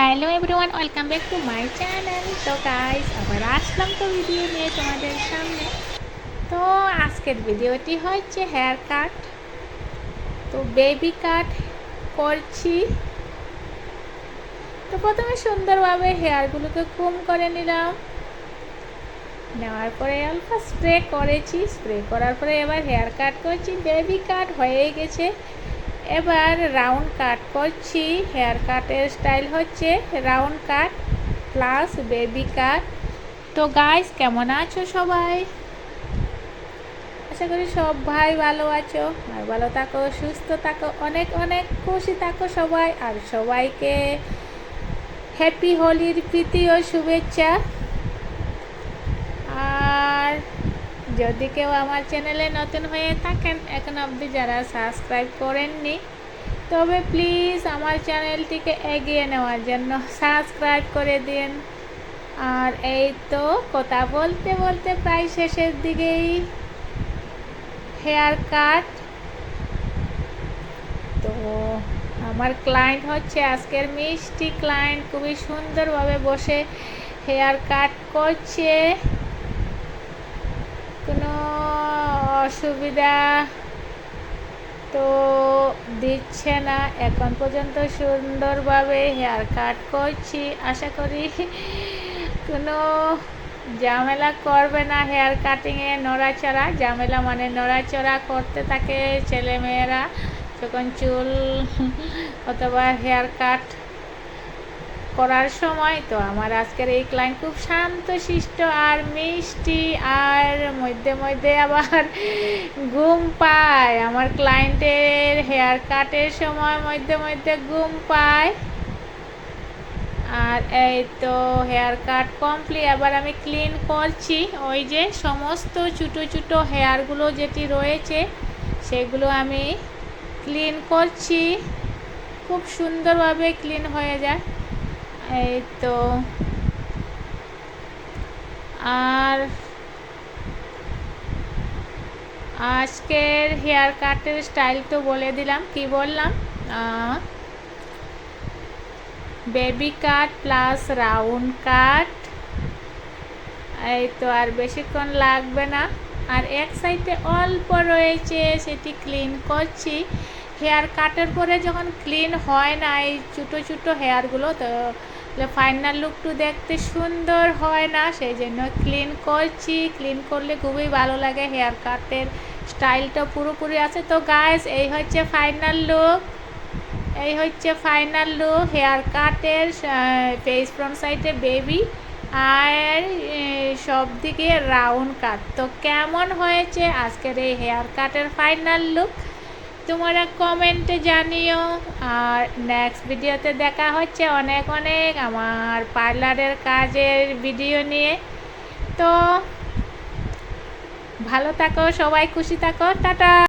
Hello everyone, welcome back to my channel. তো guys, আবার আসলাম তো ভিডিও নিয়ে তোমাদের সামনে। তো আজকের ভিডিওটি হচ্ছে হেয়ার কাট। তো বেবি কাট করছি। তো প্রথমে সুন্দরভাবে হেয়ারগুলোকে কম করে নিলাম। নেওয়ার পরে অল্প স্প্রে করেছি। স্প্রে করার পরে এবার হেয়ার কাট করছি। বেবি কাট হয়ে গেছে, এবার রাউন্ড কাট করছি। হেয়ার কাটের স্টাইল হচ্ছে রাউন্ড কাট প্লাস বেবি কাট। তো গাইস, কেমন আছো সবাই? আশা করি সব ভাই ভালো আছো, আর ভালো থাকো, সুস্থ থাকো, অনেক অনেক খুশি থাকো সবাই। আর সবাইকে হ্যাপি হোলির প্রীতি ও শুভেচ্ছা। আর যদি কেউ আমার চ্যানেলে নতুন হয়ে থাকেন, এখন অবধি যারা সাবস্ক্রাইব করেননি, তবে প্লিজ আমার চ্যানেলটিকে এগিয়ে নেওয়ার জন্য সাবস্ক্রাইব করে দিন। আর এই তো কথা বলতে বলতে প্রায় শেষের দিকেই হেয়ার কাট। তো আমার ক্লায়েন্ট হচ্ছে আজকের মিষ্টি ক্লায়েন্ট, খুবই সুন্দরভাবে বসে হেয়ার কাট করছে। কোনো অসুবিধা তো দিচ্ছে না, এখন পর্যন্ত সুন্দরভাবে হেয়ার কাট করছি। আশা করি কোনো ঝামেলা করবে না হেয়ার কাটিংয়ে। নড়াচড়া ঝামেলা মানে নড়াচড়া করতে থাকে ছেলেমেয়েরা যখন চুল অথবা হেয়ার কাট করার সময়। তো আমার আজকের এই ক্লায়েন্ট খুব শান্তশিষ্ট আর মিষ্টি, আর মধ্যে মধ্যে আবার ঘুম পায়। আমার ক্লায়েন্টের হেয়ার কাটের সময় মধ্যে মধ্যে ঘুম পায়। আর এই তো হেয়ার কাট কমপ্লিট। এবার আমি ক্লিন করছি। ওই যে সমস্ত ছোটো ছোটো হেয়ারগুলো যেটি রয়েছে সেগুলো আমি ক্লিন করছি। খুব সুন্দরভাবে ক্লিন হয়ে যায়। এই তো আর আজকের হেয়ার কাটের স্টাইল তো বলে দিলাম। কি বললাম? বেবি কাট প্লাস রাউন্ড কাট। এই তো আর বেশিক্ষণ লাগবে না। আর এক সাইডে অল্প রয়েছে, সেটি ক্লিন করছি। হেয়ার কাটের পরে যখন ক্লিন হয় না এই ছোটো ছোটো হেয়ারগুলো, তো ফাইনাল লুকটু দেখতে সুন্দর হয় না, সেই জন্য ক্লিন করছি। ক্লিন করলে খুবই ভালো লাগে, হেয়ার কাটের স্টাইলটা পুরোপুরি আছে। তো গাইস, এই হচ্ছে ফাইনাল লুক। এই হচ্ছে ফাইনাল লুক হেয়ার কাটের। ফেস ফ্রন্ট সাইডে বেবি আর সব দিকে রাউন্ড কাট। তো কেমন হয়েছে আজকের এই হেয়ার কাটের ফাইনাল লুক তোমরা কমেন্টে জানিও। আর নেক্সট ভিডিওতে দেখা হচ্ছে অনেক অনেক আমার পার্লারের কাজের ভিডিও নিয়ে। তো ভালো থাকো সবাই, খুশি থাকো, টাটা।